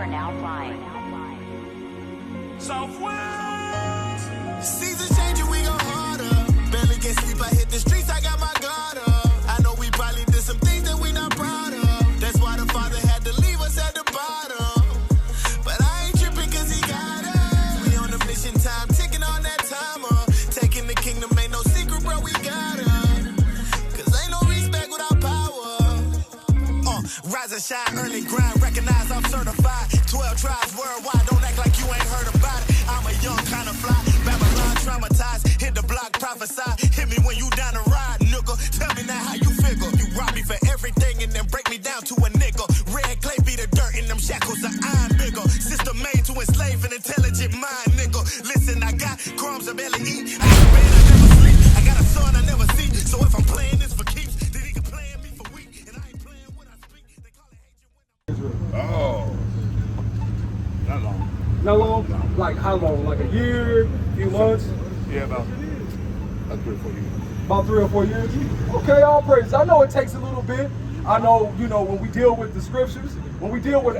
are now flying. Southwest. Seasons changing, we go harder. Barely get sleep, I hit the streets, I got my guard up. I know we probably did some things that we not proud of. That's why the Father had to leave us at the bottom. But I ain't tripping cause he got us. We on a mission, time ticking on that timer. Taking the kingdom ain't no secret, bro, we got it. Cause ain't no respect without power. Rise and shine, early grind, recognize I'm certified. 12 tribes worldwide, don't act like you ain't heard about it. I'm a young kind of fly, Babylon traumatized. Hit the block, prophesy. Hit me when you down the ride, nigga. Tell me now how you figure. You rob me for everything and then break me down to a nickel. Red clay be the dirt in them shackles of iron bigger. System made to enslave an intelligent mind, nigga. Listen, I got crumbs I barely eat. I got a bed I never sleep. I got a son I never see. So if I'm playing this for keeps, then he can play me for weak. And I ain't playing what I speak. They call it hatred. Oh. Not long. Not long? Like how long? Like a year? Few months? Yeah, about 3 or 4 years. About 3 or 4 years? Okay, all praise. I know it takes a little bit. I know, when we deal with the scriptures, when we deal with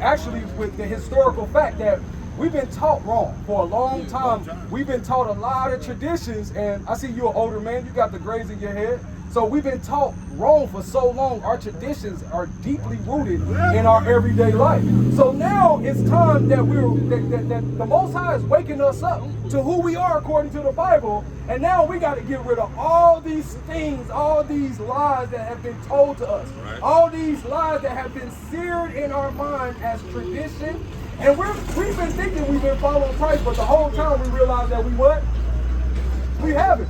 with the historical fact that we've been taught wrong for a long time. We've been taught a lot of traditions, and I see you're an older man, you got the grays in your head. So we've been taught wrong for so long. Our traditions are deeply rooted in our everyday life. So now it's time that that the Most High is waking us up to who we are according to the Bible. And now we got to get rid of all these things, all these lies that have been told to us, all these lies that have been seared in our mind as tradition. And we've been thinking we've been following Christ, but the whole time we realize that we what? We haven't.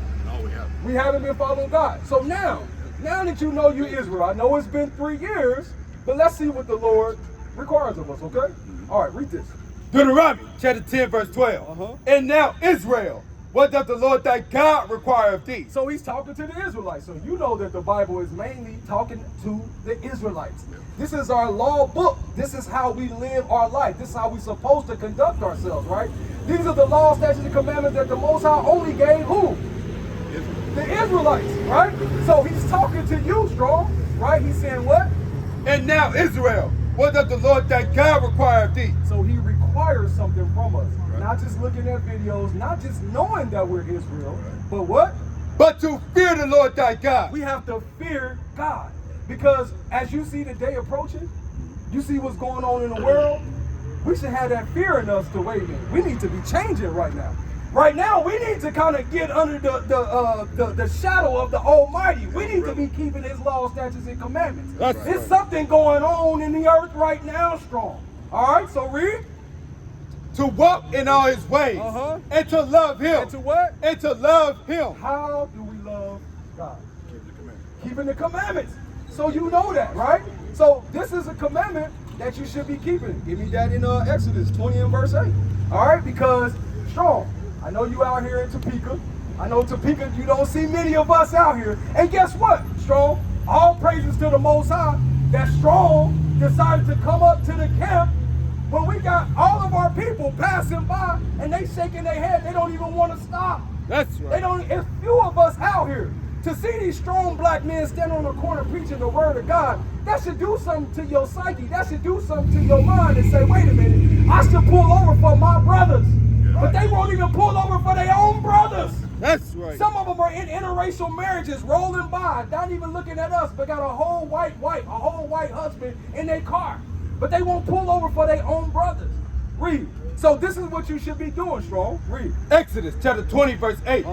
We haven't been following God. So now that you know you're Israel, I know it's been 3 years, but let's see what the Lord requires of us, okay? All right, read this. Deuteronomy chapter 10, verse 12. And now, Israel, what does the Lord thy God require of thee? So he's talking to the Israelites. So you know that the Bible is mainly talking to the Israelites. This is our law book. This is how we live our life. This is how we're supposed to conduct ourselves, right? These are the laws, statutes, and commandments that the Most High only gave who? The Israelites, right? So he's talking to you, Strong, right? He's saying what? And now, Israel, what does the Lord thy God require of thee? So he requires something from us. Not just looking at videos, not just knowing that we're Israel, but what? But to fear the Lord thy God. We have to fear God. Because as you see the day approaching, you see what's going on in the world, we should have that fear in us to wait a minute. We need to be changing right now. Right now, we need to kind of get under the shadow of the Almighty. We need to be keeping His laws, statutes, and commandments. There's something going on in the earth right now, Strong. All right, so read. To walk in all His ways, and to love Him. And to what? And to love Him. How do we love God? Keeping the commandments. So you know that, right? So this is a commandment that you should be keeping. Give me that in Exodus 20 and verse 8. All right, because Strong, I know you out here in Topeka. I know Topeka, you don't see many of us out here. And guess what, Strong? All praises to the Most High that Strong decided to come up to the camp when we got all of our people passing by and they shaking their head. They don't even want to stop. That's right. It's few of us out here. To see these strong black men stand on the corner preaching the word of God, that should do something to your psyche. That should do something to your mind and say, wait a minute, I should pull over for my brothers. But they won't even pull over for their own brothers. That's right. Some of them are in interracial marriages, rolling by, not even looking at us, but got a whole white wife, a whole white husband in their car. But they won't pull over for their own brothers. Read. So this is what you should be doing, Strong. Read. Exodus chapter 20, verse 8.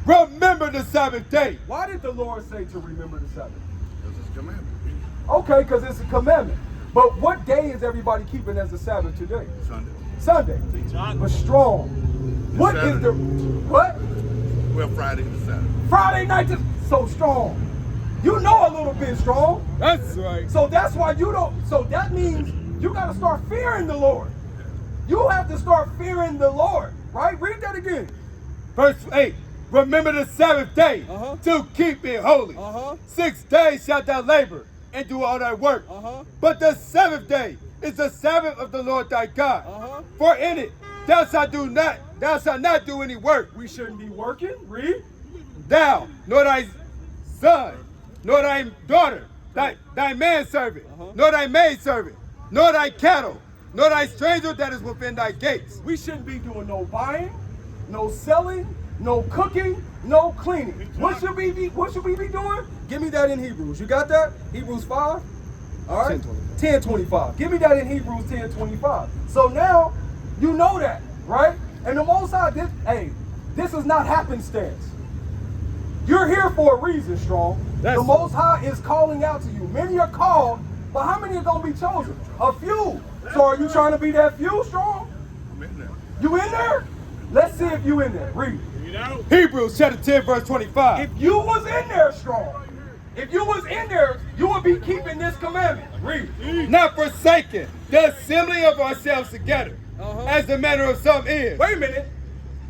Remember the Sabbath day. Why did the Lord say to remember the Sabbath? Because it's a commandment. Okay, because it's a commandment. But what day is everybody keeping as the Sabbath today? Sunday. But Strong. What Saturday. is the what? Well, Friday to Saturday. Friday night is so Strong. You know a little bit, Strong. That's right. So that's why you don't. So that means you got to start fearing the Lord. You have to start fearing the Lord, right? Read that again. Verse 8. Remember the Sabbath day to keep it holy. 6 days shalt thou labor and do all thy work. But the seventh day is the Sabbath of the Lord thy God. For in it thou shalt not do any work. We shouldn't be working. Read. Thou, nor thy son, nor thy daughter, thy manservant, nor thy maidservant, nor thy cattle, nor thy stranger that is within thy gates. We shouldn't be doing no buying, no selling, no cooking, no cleaning. What should we be doing? Give me that in Hebrews. You got that? Hebrews 5? All right? 10:25. Give me that in Hebrews 10:25. So now you know that, right? And the Most High, this is not happenstance. You're here for a reason, Strong. The Most High is calling out to you. Many are called, but how many are going to be chosen? A few. So are you trying to be that few, Strong? I'm in there. You in there? Let's see if you in there. Read. Hebrews chapter 10, verse 25. If you was in there, Strong, if you was in there, you would be keeping this commandment. Read. Not forsaking the assembling of ourselves together, as the manner of some is. Wait a minute.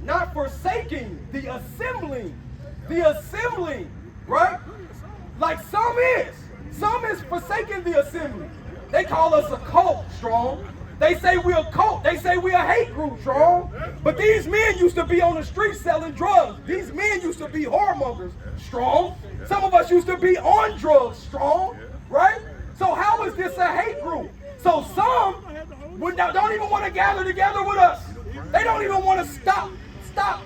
Not forsaking the assembling. The assembling, right? Like some is. Some is forsaking the assembly. They call us a cult, Strong. They say we're a cult. They say we're a hate group, Strong. But these men used to be on the street selling drugs. These men used to be whoremongers, Strong. Some of us used to be on drugs, Strong. Right? So how is this a hate group? So some don't even want to gather together with us. They don't even want to stop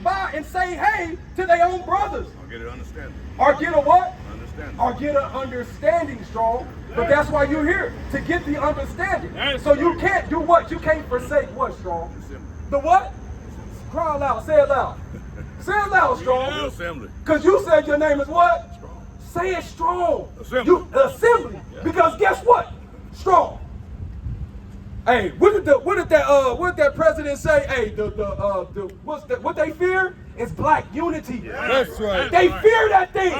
by and say hey to their own brothers. I'll get an understanding. Or get a what? Understanding. Or get an understanding, Strong. But that's why you're here, to get the understanding. So you can't do what? You can't forsake what, Strong? The what? Cry loud. Say it loud. Say it loud, Strong. Assembly. Because you said your name is what? Strong. Say it strong. Assembly. You assembly. Because guess what? Strong. Hey, what did that president say? Hey, what they fear is black unity. That's right. They fear that thing.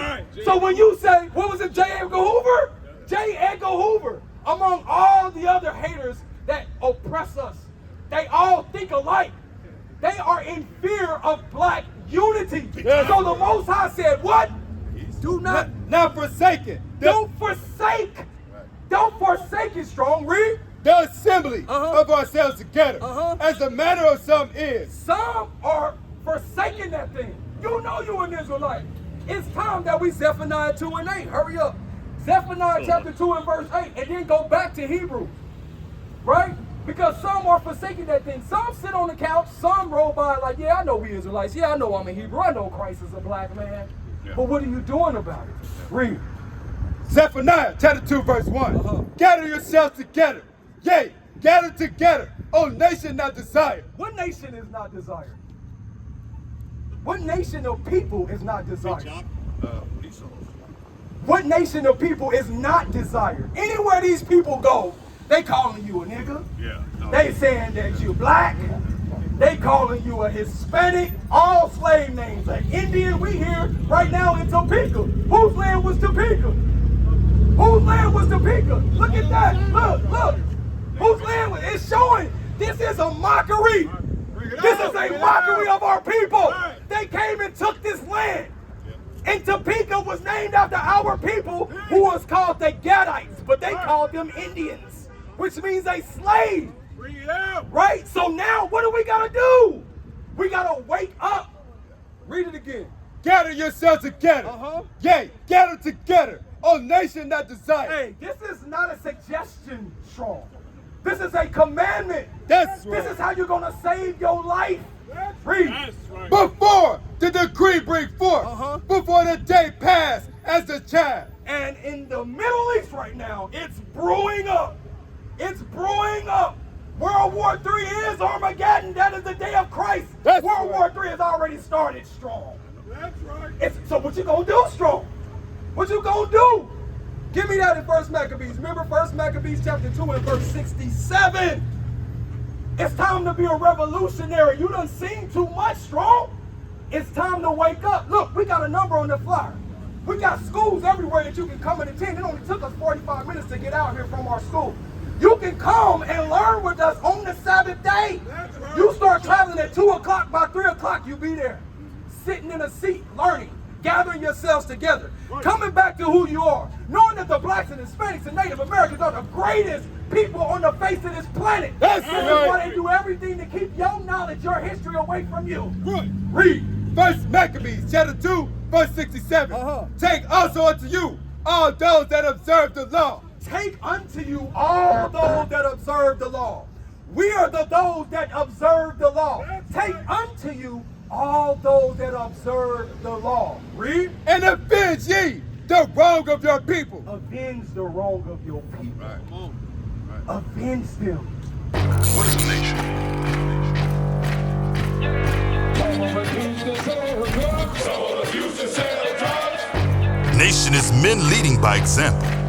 So when you say, what was it, J. Edgar Hoover? J. Edgar Hoover, among all the other haters that oppress us, they all think alike. They are in fear of black unity. Yes. So the Most High said, what? Do not forsaken. Don't forsake it, Strong. Read. The assembly of ourselves together, as the manner of some is. Some are forsaking that thing. You know you an Israelite. It's time that we Zephaniah 2 and 8. Hurry up. Zephaniah chapter 2 and verse 8, and then go back to Hebrews. Right? Because some are forsaking that thing. Some sit on the couch, some roll by like, yeah, I know we Israelites. Yeah, I know I'm a Hebrew. I know Christ is a black man. Yeah. But what are you doing about it? Read. Zephaniah chapter 2 verse 1. Gather yourselves together. Yea, gather together, O nation not desired. What nation is not desired? What nation of people is not desired? What nation of people is not desired? Anywhere these people go, they calling you a nigga. Yeah. No. They saying that you black. They calling you a Hispanic. All slave names. An Indian, we here right now in Topeka. Whose land was Topeka? Whose land was Topeka? Look at that. Look. Whose land was it? It's showing this is a mockery. This is a mockery of our people. They came and took this land. And Topeka was named after our people who was called the Gadites, but they called them Indians, which means a slave. Bring it out. Right? So now what do we got to do? We got to wake up. Read it again. Gather yourselves together. Yea, gather together, O nation not desired. Hey, this is not a suggestion, Strong. This is a commandment. That's right. This is how you're going to save your life. Read. That's right. Before the decree bring forth, before the day pass as the child. And in the Middle East right now, it's brewing up. It's brewing up. World War III is Armageddon. That is the day of Christ. World War III has already started, Strong. That's right. So what you gonna do, Strong? What you gonna do? Give me that in 1 Maccabees. Remember 1 Maccabees chapter 2 and verse 67. It's time to be a revolutionary. You done seen too much, Strong. It's time to wake up. Look, we got a number on the flyer. We got schools everywhere that you can come and attend. It only took us 45 minutes to get out here from our school. You can come and learn with us on the Sabbath day. Right. You start traveling at 2 o'clock. By 3 o'clock, you be there. Sitting in a seat, learning, gathering yourselves together, coming back to who you are, knowing that the blacks and Hispanics and Native Americans are the greatest people on the face of this planet. That's This right. is why they do everything to keep your knowledge, your history away from you. Right. Read. 1 Maccabees chapter 2 verse 67. Take also unto you all those that observe the law. Take unto you all those that observe the law. We are those that observe the law. Take unto you all those that observe the law. Read. And avenge ye the wrong of your people. Avenge the wrong of your people. Right. Avenge them. What is a nation? Nation is men leading by example.